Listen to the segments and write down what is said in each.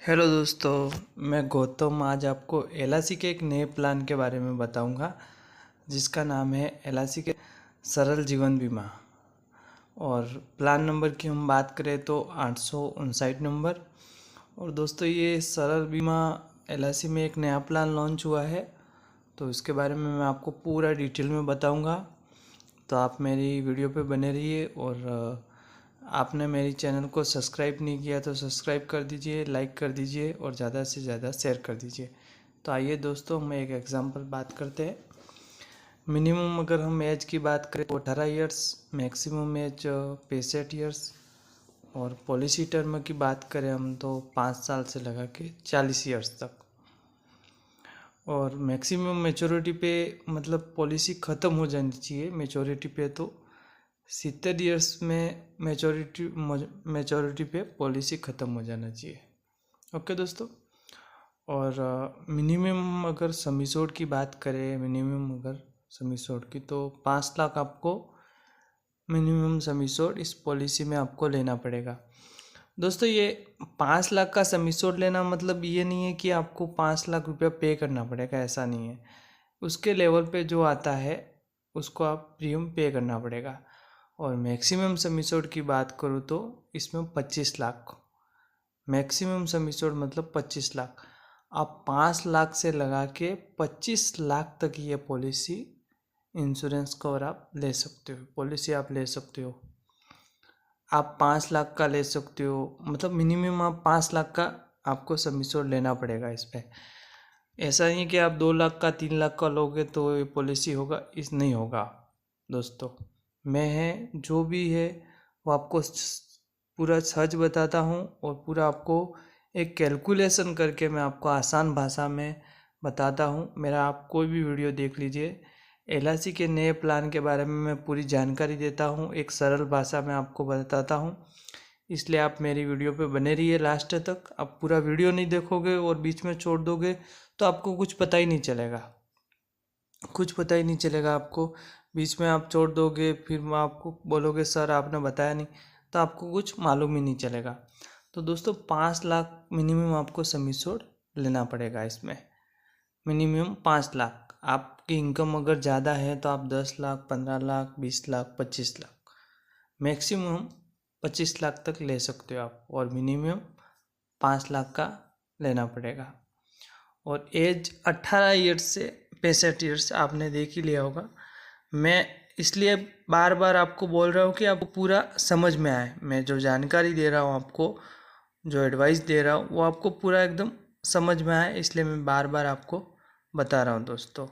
Hello दोस्तों, मैं गौतम आज आपको एलआईसी के एक नए प्लान के बारे में बताऊंगा जिसका नाम है एलआईसी के सरल जीवन बीमा। और प्लान नंबर की हम बात करें तो 859 नंबर। और दोस्तों, ये सरल बीमा एलआईसी में एक नया प्लान लॉन्च हुआ है, तो इसके बारे में मैं आपको पूरा डिटेल में बताऊंगा। तो आप मेरी वीडियो पे बने रहिए। और आपने मेरी चैनल को सब्सक्राइब नहीं किया तो सब्सक्राइब कर दीजिए, लाइक कर दीजिए और ज़्यादा से ज़्यादा शेयर कर दीजिए। तो आइए दोस्तों, हम एक एग्जांपल बात करते हैं। मिनिमम अगर हम एज की बात करें तो 18 इयर्स, मैक्सिमम एज 65 इयर्स। और पॉलिसी टर्म की बात करें हम तो 5 साल से लगा के 40 इयर्स तक। और मैक्सिमम मेचोरिटी पे मतलब पॉलिसी ख़त्म हो जानी चाहिए मेचोरिटी पे, तो 70 इयर्स में मेचोरिटी पे पॉलिसी ख़त्म हो जाना चाहिए। ओके दोस्तों। और मिनिमम अगर सम एश्योर्ड की बात करें, मिनिमम अगर सम एश्योर्ड की तो 5 लाख आपको मिनिमम सम एश्योर्ड इस पॉलिसी में आपको लेना पड़ेगा। दोस्तों, ये 5 लाख का सम एश्योर्ड लेना मतलब ये नहीं है कि आपको 5 लाख रुपया पे करना पड़ेगा, ऐसा नहीं है। उसके लेवल पे जो आता है उसको आप प्रीमियम पे करना पड़ेगा। और मैक्सिमम सम एश्योर्ड की बात करूँ तो इसमें 25 लाख मैक्सिमम सम एश्योर्ड मतलब 25 लाख। आप 5 लाख से लगा के 25 लाख तक ये पॉलिसी इंश्योरेंस कवर आप ले सकते हो, पॉलिसी आप ले सकते हो। आप 5 लाख का ले सकते हो, मतलब मिनिमम आप 5 लाख का आपको सम एश्योर्ड लेना पड़ेगा इस पर। ऐसा नहीं कि आप 2 लाख का 3 लाख का लोगे तो ये पॉलिसी होगा, इस नहीं होगा दोस्तों। मैं है जो भी है वो आपको पूरा सच बताता हूँ और पूरा आपको एक कैलकुलेशन करके मैं आपको आसान भाषा में बताता हूँ। मेरा आप कोई भी वीडियो देख लीजिए, एलआईसी के नए प्लान के बारे में मैं पूरी जानकारी देता हूँ, एक सरल भाषा में आपको बताता हूँ। इसलिए आप मेरी वीडियो पे बने रहिए लास्ट तक। आप पूरा वीडियो नहीं देखोगे और बीच में छोड़ दोगे तो आपको कुछ पता ही नहीं चलेगा, कुछ पता ही नहीं चलेगा आपको। बीच में आप छोड़ दोगे, फिर आपको बोलोगे सर आपने बताया नहीं, तो आपको कुछ मालूम ही नहीं चलेगा। तो दोस्तों, 5 लाख मिनिमम आपको सम एश्योर्ड लेना पड़ेगा इसमें। मिनिमम 5 लाख। आपकी इनकम अगर ज़्यादा है तो आप 10 लाख, 15 लाख, 20 लाख, 25 लाख, मैक्सिमम 25 लाख तक ले सकते हो आप। और मिनिमम 5 लाख का लेना पड़ेगा। और एज 18 ईयर्स से 65 ईयर्स आपने देख ही लिया होगा। मैं इसलिए बार बार आपको बोल रहा हूँ कि आपको पूरा समझ में आए। मैं जो जानकारी दे रहा हूँ आपको, जो एडवाइस दे रहा हूँ वो आपको पूरा एकदम समझ में आए, इसलिए मैं बार बार आपको बता रहा हूँ दोस्तों।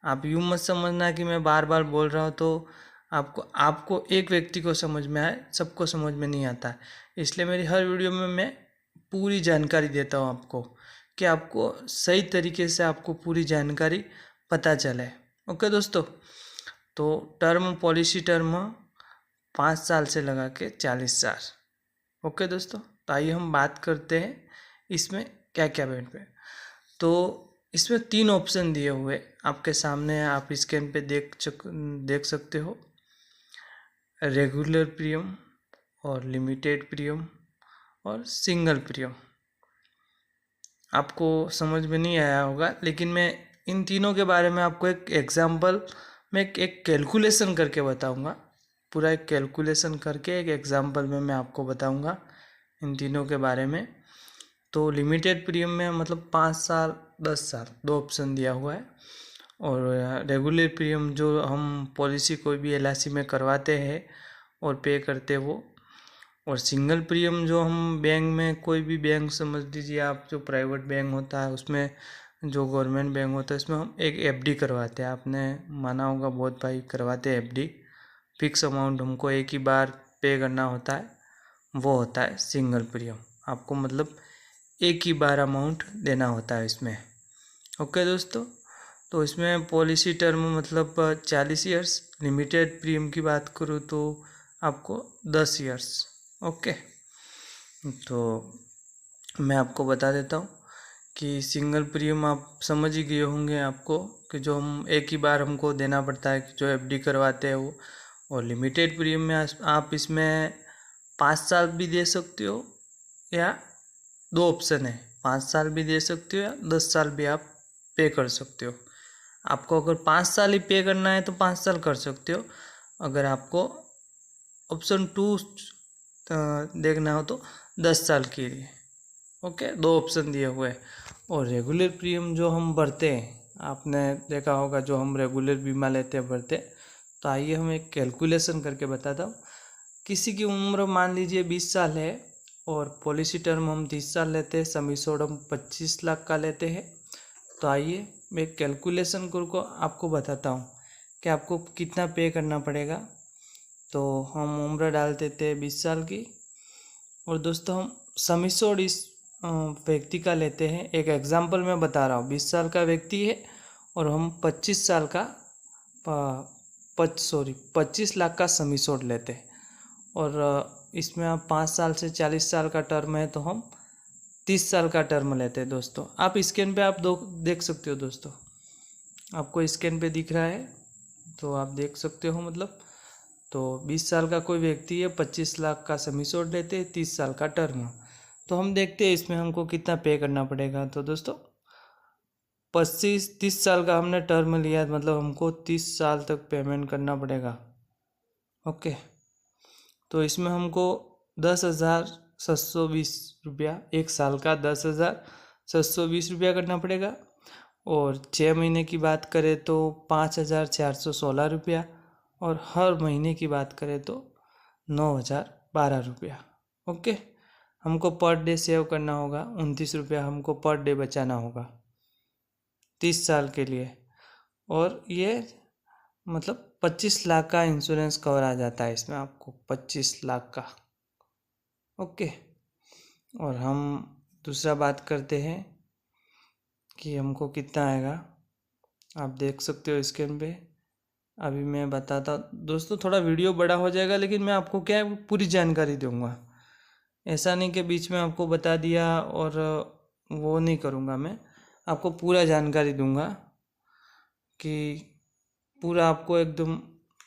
आप यूँ मत समझना कि मैं बार बार बोल रहा हूँ तो आपको आपको एक व्यक्ति को समझ में आए, सबको समझ में नहीं आता है। इसलिए मेरी हर वीडियो में मैं पूरी जानकारी देता हूँ आपको, कि आपको सही तरीके से आपको पूरी जानकारी पता चले। ओके दोस्तों। तो टर्म पॉलिसी टर्म 5 साल से लगा के 40 साल। ओके दोस्तों। तो आइए हम बात करते हैं इसमें क्या क्या बेनिफिट। तो इसमें 3 ऑप्शन दिए हुए आपके सामने, आप स्क्रीन पे देख सकते हो। रेगुलर प्रीमियम और लिमिटेड प्रीमियम और सिंगल प्रीमियम। आपको समझ में नहीं आया होगा, लेकिन मैं इन तीनों के बारे में आपको एक एग्जांपल में एक कैलकुलेशन करके बताऊंगा। पूरा एक कैलकुलेशन करके एक एग्जांपल में मैं आपको बताऊंगा इन तीनों के बारे में। तो लिमिटेड प्रीमियम में मतलब 5 साल 10 साल 2 ऑप्शन दिया हुआ है। और रेगुलर प्रीमियम जो हम पॉलिसी कोई भी एलआईसी में करवाते हैं और पे करते वो। और सिंगल प्रीमियम जो हम बैंक में, कोई भी बैंक समझ लीजिए आप, जो प्राइवेट बैंक होता है उसमें, जो गवर्नमेंट बैंक होता है उसमें हम एक एफडी करवाते हैं। आपने माना होगा बहुत भाई, करवाते हैं एफडी। फिक्स अमाउंट हमको एक ही बार पे करना होता है, वो होता है सिंगल प्रीमियम। आपको मतलब एक ही बार अमाउंट देना होता है इसमें। ओके दोस्तों। तो इसमें पॉलिसी टर्म मतलब 40 ईयर्स। लिमिटेड प्रीमियम की बात करूँ तो आपको 10 ईयर्स। ओके। तो मैं आपको बता देता हूँ कि सिंगल प्रीमियम आप समझ ही गए होंगे आपको, कि जो हम एक ही बार हमको देना पड़ता है, कि जो एफडी करवाते हैं वो। और लिमिटेड प्रीमियम में आप इसमें 5 साल भी दे सकते हो या दो ऑप्शन है, 5 साल भी दे सकते हो या 10 साल भी आप पे कर सकते हो। आपको अगर 5 साल ही पे करना है तो 5 साल कर सकते हो। अगर आपको ऑप्शन 2 देखना हो तो 10 साल के लिए। ओके, दो ऑप्शन दिए हुए हैं। और रेगुलर प्रीमियम जो हम भरते हैं, आपने देखा होगा जो हम रेगुलर बीमा लेते हैं भरते, तो आइए हम एक कैलकुलेशन करके बताता हूँ। किसी की उम्र मान लीजिए 20 साल है और पॉलिसी टर्म हम 30 साल लेते हैं, सम एश्योर्ड हम 25 लाख का लेते हैं। तो आइए मैं एक कैलकुलेशन करके आपको बताता हूँ कि आपको कितना पे करना पड़ेगा। तो हम उम्र डाल देते हैं 20 साल की, और दोस्तों हम सम एश्योर्ड इस व्यक्ति का लेते हैं। एक एग्जांपल मैं बता रहा हूँ, 20 साल का व्यक्ति है और हम 25 साल का 25 लाख का सम एश्योर्ड लेते हैं। और इसमें आप 5 साल से 40 साल का टर्म है तो हम 30 साल का टर्म लेते हैं। दोस्तों आप स्क्रीन पे आप देख सकते हो। दोस्तों आपको स्क्रीन पे दिख रहा है तो आप देख सकते हो। मतलब तो 20 साल का कोई व्यक्ति है, 25 लाख का सम एश्योर्ड लेते हैं, 30 साल का टर्म। तो हम देखते हैं इसमें हमको कितना पे करना पड़ेगा। तो दोस्तों 30 साल का हमने टर्म लिया, मतलब हमको 30 साल तक पेमेंट करना पड़ेगा। ओके, तो इसमें हमको 10,720 रुपया, 1 साल का 10,720 रुपया करना पड़ेगा। और 6 महीने की बात करें तो 5,416 रुपया, और हर महीने की बात करें तो 9,012 रुपया। ओके, हमको पर डे सेव करना होगा, 29 रुपया हमको पर डे बचाना होगा 30 साल के लिए। और ये मतलब 25 लाख का इंश्योरेंस कवर आ जाता है इसमें आपको, 25 लाख का। ओके, और हम दूसरा बात करते हैं कि हमको कितना आएगा। आप देख सकते हो स्क्रीन पे। अभी मैं बताता दोस्तों, थोड़ा वीडियो बड़ा हो जाएगा लेकिन मैं आपको क्या है पूरी जानकारी दूंगा। ऐसा नहीं कि बीच में आपको बता दिया और वो नहीं करूँगा। मैं आपको पूरा जानकारी दूंगा कि पूरा आपको एकदम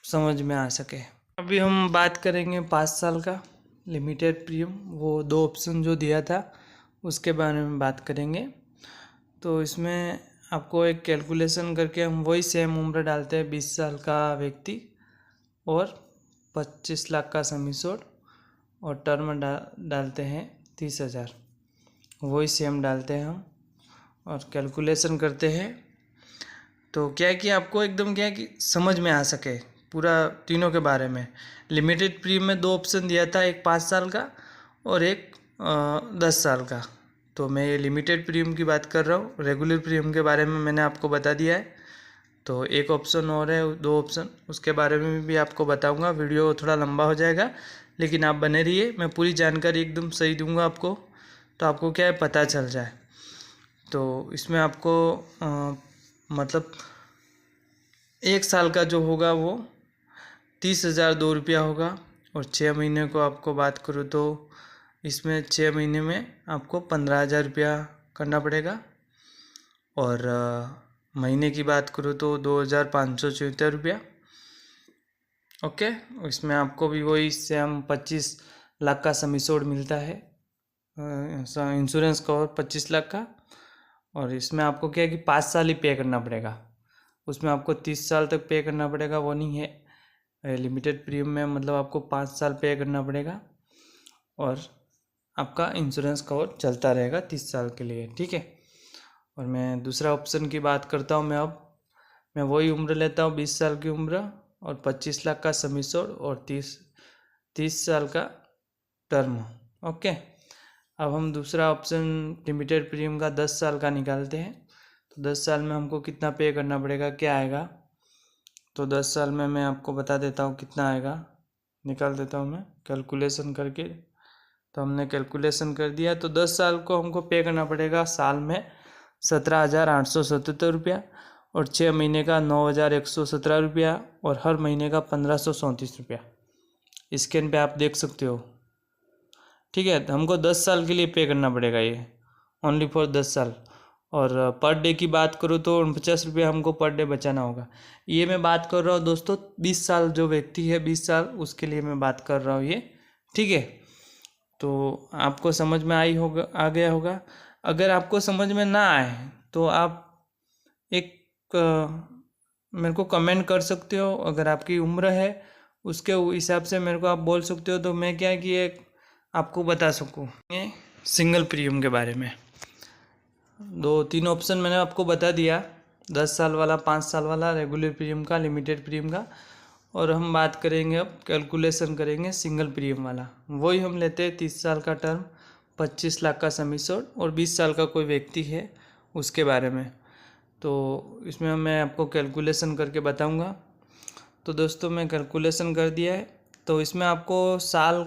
समझ में आ सके। अभी हम बात करेंगे 5 साल का लिमिटेड प्रीमियम, वो दो ऑप्शन जो दिया था उसके बारे में बात करेंगे। तो इसमें आपको एक कैलकुलेशन करके हम वही सेम उम्र डालते हैं, 20 साल का व्यक्ति और 25 लाख का सम एश्योर्ड, और टर्म डालते हैं 30,000, वही सेम डालते हैं हम और कैलकुलेशन करते हैं। तो क्या है कि आपको एकदम क्या है कि समझ में आ सके पूरा तीनों के बारे में। लिमिटेड प्रीमियम में दो ऑप्शन दिया था, एक 5 साल का और एक 10 साल का। तो मैं ये लिमिटेड प्रीमियम की बात कर रहा हूँ, रेगुलर प्रीमियम के बारे में मैंने आपको बता दिया है। तो एक ऑप्शन और है, दो ऑप्शन, उसके बारे में भी आपको बताऊंगा। वीडियो थोड़ा लंबा हो जाएगा लेकिन आप बने रहिए, मैं पूरी जानकारी एकदम सही दूंगा आपको, तो आपको क्या है पता चल जाए। तो इसमें आपको मतलब 1 साल का जो होगा वो 30,002 रुपया होगा। और 6 महीने को आपको बात करूँ तो इसमें 6 महीने में आपको 15,000 रुपया करना पड़ेगा। और महीने की बात करूँ तो 2,574 रुपया। ओके, इसमें आपको भी वही सेम 25 लाख का सम एश्योर्ड मिलता है, इंश्योरेंस कवर 25 लाख का। और इसमें आपको क्या है कि 5 साल ही पे करना पड़ेगा, उसमें आपको 30 साल तक पे करना पड़ेगा वो नहीं है। लिमिटेड प्रीमियम में मतलब आपको 5 साल पे करना पड़ेगा और आपका इंश्योरेंस कवर चलता रहेगा 30 साल के लिए। ठीक है, और मैं दूसरा ऑप्शन की बात करता हूँ। मैं वही उम्र लेता हूँ, 20 साल की उम्र और 25 लाख का सम एश्योर्ड और 30 साल का टर्म। ओके, अब हम दूसरा ऑप्शन लिमिटेड प्रीमियम का 10 साल का निकालते हैं। तो 10 साल में हमको कितना पे करना पड़ेगा, क्या आएगा। तो 10 साल में मैं आपको बता देता हूँ कितना आएगा, निकाल देता हूँ मैं कैलकुलेशन करके। तो हमने कैलकुलेशन कर दिया। तो 10 साल को हमको पे करना पड़ेगा साल में 17,877 रुपया, और 6 महीने का 9,117 रुपया, और हर महीने का 1,537 रुपया। स्क्रीन पे आप देख सकते हो। ठीक है, तो हमको 10 साल के लिए पे करना पड़ेगा ये, ओनली फॉर 10 साल। और पर डे की बात करूँ तो 49 रुपया हमको पर डे बचाना होगा। ये मैं बात कर रहा हूँ दोस्तों 20 साल जो व्यक्ति है, 20 साल उसके लिए मैं बात कर रहा हूँ ये। ठीक है, तो आपको समझ में आ गया होगा। अगर आपको समझ में ना आए तो आप एक मेरे को कमेंट कर सकते हो। अगर आपकी उम्र है उसके हिसाब से मेरे को आप बोल सकते हो, तो मैं क्या कि एक आपको बता सकूँ ये सिंगल प्रीमियम के बारे में। 2-3 ऑप्शन मैंने आपको बता दिया, 10 साल वाला, 5 साल वाला, रेगुलर प्रीमियम का, लिमिटेड प्रीमियम का। और हम बात करेंगे, अब कैलकुलेशन करेंगे सिंगल प्रीमियम वाला। वही हम लेते हैं 30 साल का टर्म, 25 लाख का सम एश्योर्ड और 20 साल का कोई व्यक्ति है उसके बारे में। तो इसमें मैं आपको कैलकुलेशन करके बताऊंगा। तो दोस्तों मैं कैलकुलेशन कर दिया है। तो इसमें आपको साल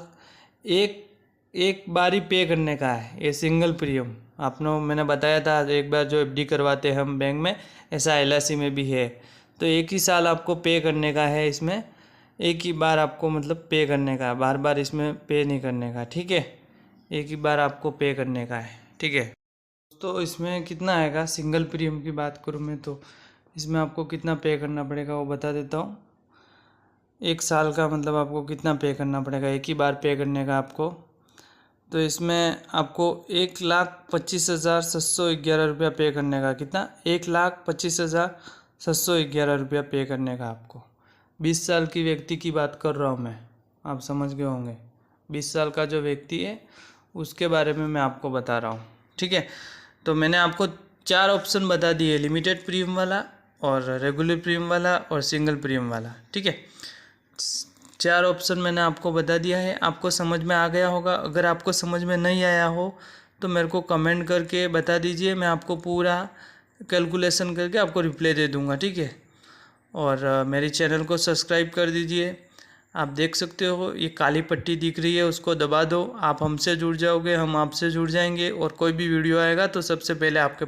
एक एक बार ही पे करने का है ये सिंगल प्रीमियम। आपने मैंने बताया था एक बार जो एफडी करवाते हैं हम बैंक में, ऐसा एलआईसी में भी है। तो एक ही साल आपको पे करने का है इसमें, एक ही बार आपको मतलब पे करने का है, बार बार इसमें पे नहीं करने का, ठीक है। एक ही बार आपको पे करने का है, ठीक है। तो इसमें कितना आएगा, सिंगल प्रीमियम की बात करूँ मैं तो इसमें आपको कितना पे करना पड़ेगा वो बता देता हूँ। एक साल का मतलब आपको कितना पे करना पड़ेगा, एक ही बार पे करने का आपको। तो इसमें आपको 1,25,711 रुपया पे करने का। कितना? 1,25,711 रुपया पे करने का आपको। 20 साल की व्यक्ति की बात कर रहा हूँ मैं, आप समझ गए होंगे। 20 साल का जो व्यक्ति है उसके बारे में मैं आपको बता रहा हूँ, ठीक है। तो मैंने आपको 4 ऑप्शन बता दिए, लिमिटेड प्रीमियम वाला और रेगुलर प्रीमियम वाला और सिंगल प्रीमियम वाला, ठीक है। 4 ऑप्शन मैंने आपको बता दिया है, आपको समझ में आ गया होगा। अगर आपको समझ में नहीं आया हो तो मेरे को कमेंट करके बता दीजिए, मैं आपको पूरा कैलकुलेशन करके आपको रिप्लाई दे दूंगा, ठीक है। और मेरे चैनल को सब्सक्राइब कर दीजिए। आप देख सकते हो ये काली पट्टी दिख रही है, उसको दबा दो, आप हमसे जुड़ जाओगे, हम आपसे जुड़ जाएंगे। और कोई भी वीडियो आएगा तो सबसे पहले आपके